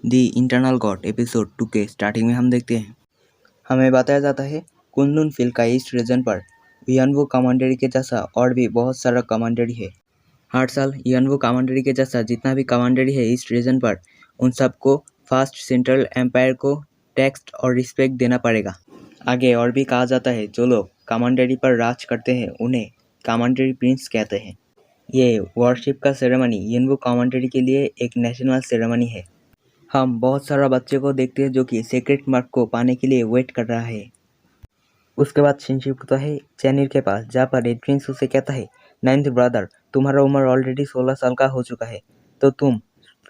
दी internal God episode 2 के starting में हम देखते हैं हमें बताया जाता है कुनलुन फील्ड का ईस्ट रीजन पर यनवो कमांडरी के जैसा और भी बहुत सारा कमांडरी है। हर साल यनवो कमांडरी के जैसा जितना भी कमांडरी है ईस्ट रीजन पर उन सबको फास्ट सेंट्रल एम्पायर को टैक्स और रिस्पेक्ट देना पड़ेगा। आगे और भी कहा जाता है जो लोग कमांडरी पर राज करते हैं उन्हें कमांडरी प्रिंस कहते हैं। ये वॉरशिप का सेरेमनी यनवो कमांडरी के लिए एक नेशनल सेरेमनी है। हम बहुत सारा बच्चे को देखते हैं जो कि सीक्रेट मार्क को पाने के लिए वेट कर रहा है। उसके बाद शिनशिप होता है चैनिर के पास जहाँ पर रेड प्रिंस उसे कहता है, नाइन्थ ब्रदर तुम्हारा उम्र ऑलरेडी 16 साल का हो चुका है तो तुम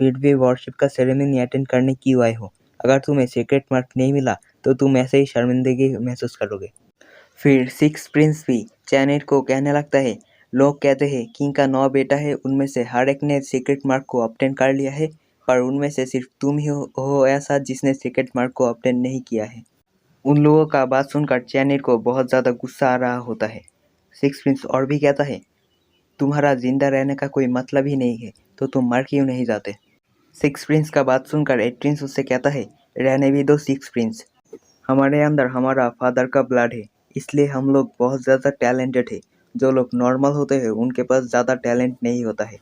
फिर भी वॉरशिप का सेरेमनी अटेंड करने क्यों आए हो? अगर तुम्हें सीक्रेट मार्क नहीं मिला तो तुम ऐसे ही शर्मिंदगी महसूस करोगे। फिर सिक्स प्रिंस भी चैनिर को कहने लगता है, लोग कहते हैं किंग का 9 बेटा है उनमें से हर एक ने सीक्रेट मार्क को ऑब्टेन कर लिया है पर उनमें से सिर्फ तुम ही हो ऐसा जिसने सीक्रेट मार्क को ऑब्टेन नहीं किया है। उन लोगों का बात सुनकर चैनिर को बहुत ज़्यादा गुस्सा आ रहा होता है। सिक्स प्रिंस और भी कहता है, तुम्हारा जिंदा रहने का कोई मतलब ही नहीं है तो तुम मर क्यों नहीं जाते? सिक्स प्रिंस का बात सुनकर एट प्रिंस उससे कहता है, रहने भी दो सिक्स प्रिंस, हमारे अंदर हमारा फादर का ब्लड है इसलिए हम लोग बहुत ज़्यादा टैलेंटेड है। जो लोग नॉर्मल होते हैं उनके पास ज़्यादा टैलेंट नहीं होता है।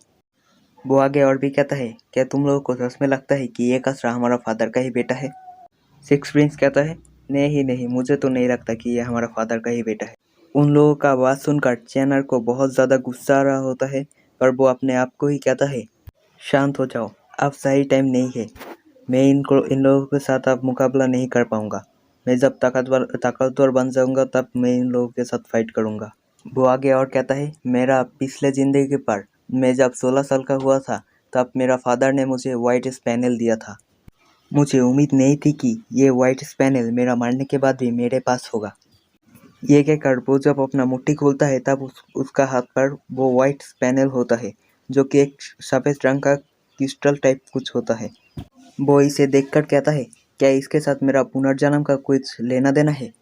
वो आगे और भी कहता है, क्या तुम लोगों को सच में लगता है कि ये कसरा हमारा फादर का ही बेटा है? सिक्स प्रिंस कहता है, नहीं मुझे तो नहीं लगता कि ये हमारा फादर का ही बेटा है। उन लोगों का बात सुनकर चैनर को बहुत ज़्यादा गुस्सा आ रहा होता है पर वो अपने आप को ही कहता है, शांत हो जाओ, अब सही टाइम नहीं है। मैं इन लोगों के साथ अब मुकाबला नहीं कर पाऊंगा। मैं जब ताकतवर बन जाऊंगा तब मैं इन लोगों के साथ फाइट करूंगा। वो आगे और कहता है, मेरा पिछले ज़िंदगी पर मैं जब 16 साल का हुआ था तब मेरा फादर ने मुझे वाइट स्पैनियल दिया था। मुझे उम्मीद नहीं थी कि ये वाइट स्पैनियल मेरा मरने के बाद भी मेरे पास होगा। ये कहकर वो जब अपना मुट्ठी खोलता है तब उसका हाथ पर वो वाइट स्पैनियल होता है जो कि एक सफ़ेद रंग का क्रिस्टल टाइप कुछ होता है। वो इसे देखकर कहता है, क्या इसके साथ मेरा पुनर्जन्म का कुछ लेना देना है?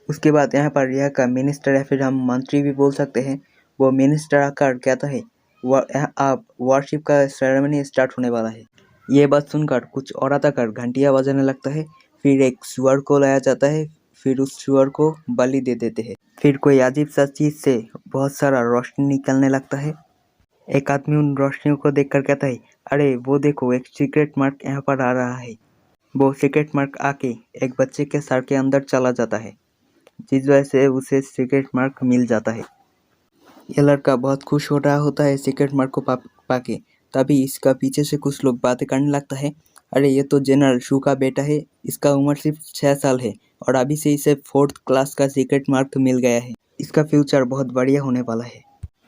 उसके बाद यहाँ पर यह का मिनिस्टर या फिर हम मंत्री भी बोल सकते हैं, वो मिनिस्टर आकर कहता है, आप वॉरशिप का सेरेमनी स्टार्ट होने वाला है। ये बात सुनकर कुछ औरत आकर घंटियाँ बजाने लगता है। फिर एक सुअर को लाया जाता है, फिर उस सुअर को बलि दे देते हैं। फिर कोई अजीब सा चीज़ से बहुत सारा रोशनी निकलने लगता है। एक आदमी उन रोशनियों को देखकर कहता है, अरे वो देखो एक सीक्रेट मार्क यहाँ पर आ रहा है। वो सीक्रेट मार्क आके एक बच्चे के सर के अंदर चला जाता है जिस वजह से उसे सीक्रेट मार्क मिल जाता है। यह लड़का बहुत खुश हो रहा होता है सीक्रेट मार्क को पाके। तभी इसका पीछे से कुछ लोग बातें करने लगता है, अरे ये तो जनरल शू का बेटा है, इसका उम्र सिर्फ 6 साल है और अभी से इसे 4th क्लास का सीक्रेट मार्क मिल गया है, इसका फ्यूचर बहुत बढ़िया होने वाला है।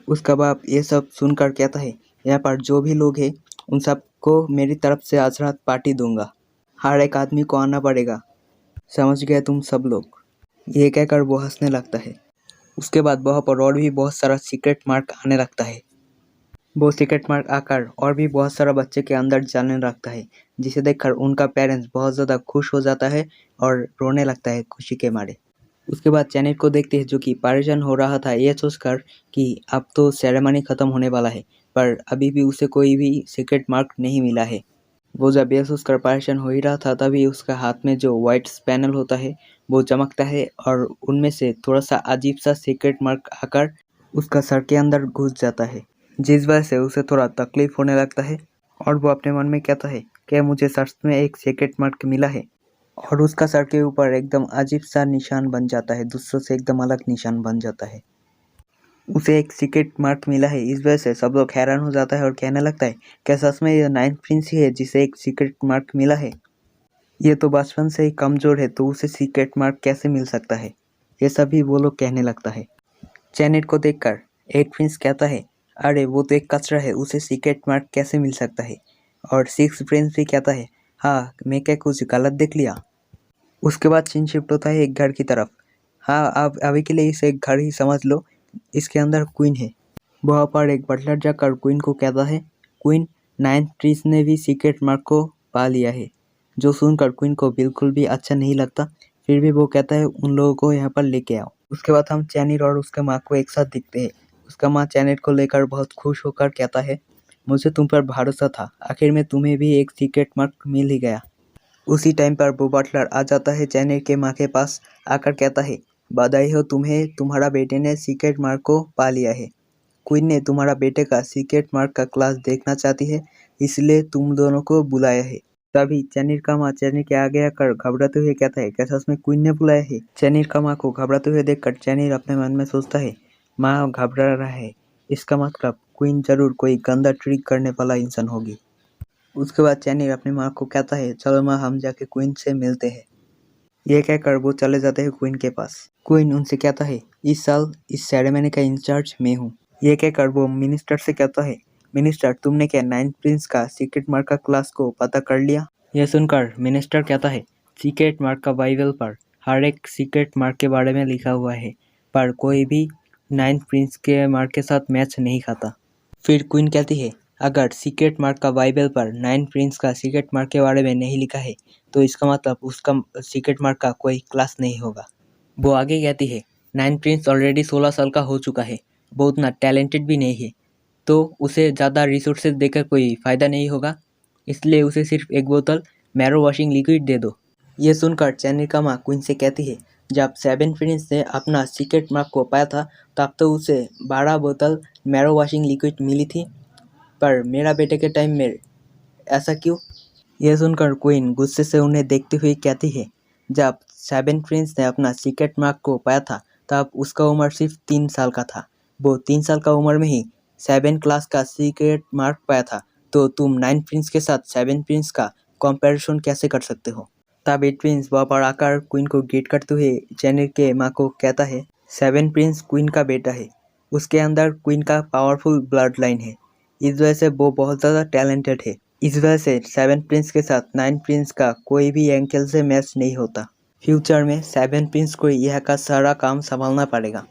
उसका बाप ये सब सुनकर कहता है, यहाँ पर जो भी लोग हैं उन सबको मेरी तरफ से आज रात पार्टी दूंगा, हर एक आदमी को आना पड़ेगा, समझ गए तुम सब लोग? ये कहकर वो हंसने लगता है। उसके बाद वहाँ पर और भी बहुत सारा सीक्रेट मार्क आने लगता है। वो सीक्रेट मार्क आकर और भी बहुत सारा बच्चे के अंदर जाने लगता है जिसे देखकर उनका पेरेंट्स बहुत ज़्यादा खुश हो जाता है और रोने लगता है खुशी के मारे। उसके बाद चैनिट को देखते हैं जो कि परेशान हो रहा था ये सोचकर कि अब तो सेरेमनी ख़त्म होने वाला है पर अभी भी उसे कोई भी सीक्रेट मार्क नहीं मिला है। वो जब ये सोचकर परेशान हो ही रहा था तभी उसका हाथ में जो वाइट स्पैनल होता है वो चमकता है और उनमें से थोड़ा सा अजीब सा सीक्रेट मार्क आकर उसका सर के अंदर घुस जाता है जिस वजह से उसे थोड़ा तकलीफ होने लगता है और वो अपने मन में कहता है, क्या मुझे सच में एक सीक्रेट मार्क मिला है? और उसका सर के ऊपर एकदम अजीब सा निशान बन जाता है, दूसरों से एकदम अलग निशान बन जाता है। उसे एक सीक्रेट मार्क मिला है इस वजह से सब लोग हैरान हो जाता है और कहने लगता है, क्या सच में ये 9th प्रिंस ही है जिसे एक सीक्रेट मार्क मिला है? ये तो बचपन से ही कमज़ोर है तो उसे सीक्रेट मार्क कैसे मिल सकता है? ये सभी वो लोग कहने लगता है। चैनेट को देखकर 8 प्रिंस कहता है, अरे वो तो एक कचरा है, उसे सीक्रेट मार्क कैसे मिल सकता है? और 6 प्रिंस भी कहता है, हाँ मैं क्या कुछ गलत देख लिया? उसके बाद सीन शिफ्ट होता है एक घर की तरफ। हाँ आप अभी के लिए इसे एक घर ही समझ लो, इसके अंदर क्वीन है। वहाँ पर एक बटलर जाकर क्वीन को कहता है, क्वीन 9th प्रिंस ने भी सीक्रेट मार्क को पा लिया है। जो सुनकर क्वीन को बिल्कुल भी अच्छा नहीं लगता, फिर भी वो कहता है उन लोगों को यहाँ पर लेके आओ। उसके बाद हम चैनिर और उसके माँ को एक साथ दिखते हैं। उसका माँ चैनिर को लेकर बहुत खुश होकर कहता है, मुझे तुम पर भरोसा था। आखिर में तुम्हें भी एक सीक्रेट मार्क मिल ही गया। उसी टाइम पर वो बटलर आ जाता है चैनी के माँ के पास, आकर कहता है, बधाई हो तुम्हें, तुम्हारा बेटे ने सीक्रेट मार्क को पा लिया है। क्वीन ने तुम्हारा बेटे का सीक्रेट मार्क का क्लास देखना चाहती है, इसलिए तुम दोनों को बुलाया है। तभी चैनीर का माँ चैनीर के आगे आकर घबराते हुए कहता है, क्या सच में क्वीन ने बुलाया है? चैनीर का माँ को घबराते हुए देखकर चैनीर अपने मन में सोचता है, माँ घबरा रहा है, इसका मतलब क्वीन जरूर कोई गंदा ट्रिक करने वाला इंसान होगी। उसके बाद चैनीर अपनी माँ को कहता है, चलो माँ हम जाके क्वीन से मिलते हैं। ये कहकर वो चले जाते हैं क्वीन के पास। क्वीन उनसे कहता है, इस साल इस सेरेमनी का इंचार्ज मैं हूँ। ये कहकर वो मिनिस्टर से कहता है, मिनिस्टर तुमने क्या नाइन्थ प्रिंस का सीक्रेट मार्क का क्लास को पता कर लिया? यह सुनकर मिनिस्टर कहता है, सीक्रेट मार्क का बाइबल पर हर एक सीक्रेट मार्क के बारे में लिखा हुआ है, पर कोई भी नाइन्थ प्रिंस के मार्क के साथ मैच नहीं खाता। फिर क्वीन कहती है, अगर सीक्रेट मार्क का बाइबल पर नाइन प्रिंस का सीक्रेट मार्क के बारे में नहीं लिखा है, तो इसका मतलब उसका सीक्रेट मार्क का कोई क्लास नहीं होगा। वो आगे कहती है, नाइन प्रिंस ऑलरेडी 16 साल का हो चुका है, वो उतना टैलेंटेड भी नहीं है, तो उसे ज़्यादा रिसोर्सेज देकर कोई फ़ायदा नहीं होगा, इसलिए उसे सिर्फ एक बोतल मैरो वॉशिंग लिक्विड दे दो। ये सुनकर चैनिका माँ क्वीन से कहती है, जब 7 प्रिंस ने अपना सीक्रेट मार्क को पाया था, तब तो उसे 12 बोतल मैरो वॉशिंग लिक्विड मिली थी, पर मेरा बेटे के टाइम में ऐसा क्यों? यह सुनकर क्वीन गुस्से से उन्हें देखते हुए कहती है, जब 7 प्रिंस ने अपना सीक्रेट मार्क को पाया था, तब उसका उम्र सिर्फ 3 साल का था। वो 3 साल का उम्र में ही 7 क्लास का सीक्रेट मार्क पाया था, तो तुम 9 प्रिंस के साथ 7 प्रिंस का कंपैरिजन कैसे कर सकते हो? तब 8 प्रिंस वहाँ पर आकर क्वीन को ग्रीट करते हुए चैनी के माँ को कहता है, 7 प्रिंस क्वीन का बेटा है, उसके अंदर क्वीन का पावरफुल ब्लड लाइन है, इस वजह से वो बहुत ज़्यादा टैलेंटेड है। इस वजह से 7 प्रिंस के साथ 9 प्रिंस का कोई भी एंगल से मैच नहीं होता। फ्यूचर में 7 प्रिंस को यह का सारा काम संभालना पड़ेगा।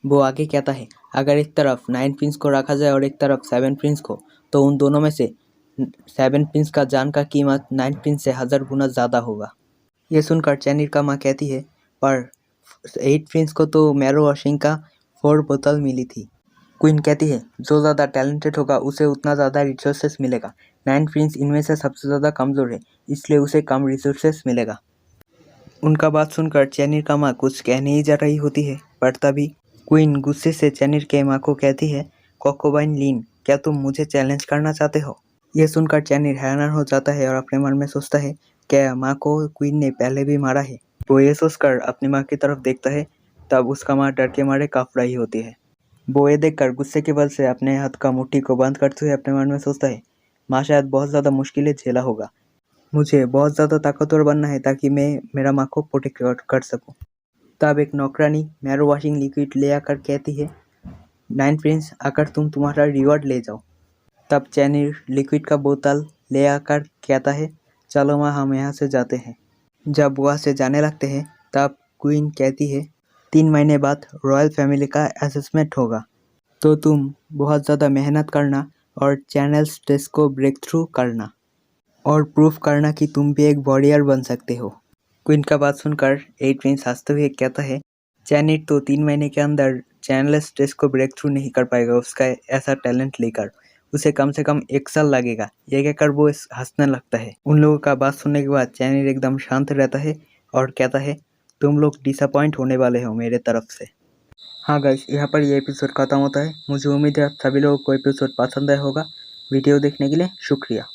वो आगे कहता है, अगर एक तरफ 9 प्रिंस को रखा जाए और एक तरफ 7 प्रिंस को, तो उन दोनों में से 7 प्रिंस का जान का कीमत 9 प्रिंस से 1000 गुना ज़्यादा होगा। ये सुनकर चैनीर का माँ कहती है, पर 8 प्रिंस को तो मैरो वॉशिंग का 4 बोतल मिली थी। क्वीन कहती है, जो ज़्यादा टैलेंटेड होगा उसे उतना ज़्यादा रिसोर्सेस मिलेगा। 9 प्रिंस इनमें से सबसे ज़्यादा कमज़ोर है, इसलिए उसे कम रिसोर्सेस मिलेगा। उनका बात सुनकर चैनीर का माँ कुछ कहने ही जा रही होती है, पर तभी क्वीन गुस्से से चैनीर के माँ को कहती है, कोकोबाइन लीन, क्या तुम मुझे चैलेंज करना चाहते हो? यह सुनकर चैनीर हैरान हो जाता है और अपने मन में सोचता है, क्या माँ को क्वीन ने पहले भी मारा है? वो ये सोचकर अपनी माँ की तरफ देखता है, तब उसका माँ डर के मारे काँप रही होती है। वो ये देखकर गुस्से के बल से अपने हाथ का मुट्ठी को बंद करते हुए अपने मन में सोचता है, माँ शायद बहुत ज़्यादा मुश्किलें झेला होगा, मुझे बहुत ज़्यादा ताकतवर बनना है ताकि मैं मेरा माँ को प्रोटेक्ट कर सकूं। तब एक नौकरानी मैरो वॉशिंग लिक्विड ले आकर कहती है, 9 प्रिंस आकर तुम तुम्हारा रिवॉर्ड ले जाओ। तब चैनीर लिक्विड का बोतल ले आकर कहता है, चलो माँ हम यहाँ से जाते हैं। जब वहाँ से जाने लगते हैं, तब क्वीन कहती है, 3 महीने बाद रॉयल फैमिली का असेसमेंट होगा, तो तुम बहुत ज़्यादा मेहनत करना और चैनल्स टेस्ट को ब्रेक थ्रू करना और प्रूफ करना कि तुम भी एक वॉरियर बन सकते हो। क्वीन का बात सुनकर 8 प्रिंस हंसते हुए कहता है, चैनिट तो 3 महीने के अंदर चैनलेस टेस्ट को ब्रेक थ्रू नहीं कर पाएगा, उसका ऐसा टैलेंट लेकर उसे कम से कम 1 साल लगेगा। ये कहकर वो हंसने लगता है। उन लोगों का बात सुनने के बाद चैनिट एकदम शांत रहता है और कहता है, तुम लोग डिसअपॉइंट होने वाले हो मेरे तरफ से। हाँ गाइस, यहाँ पर ये एपिसोड खत्म होता है। मुझे उम्मीद है आप सभी लोगों को एपिसोड पसंद आया होगा। वीडियो देखने के लिए शुक्रिया।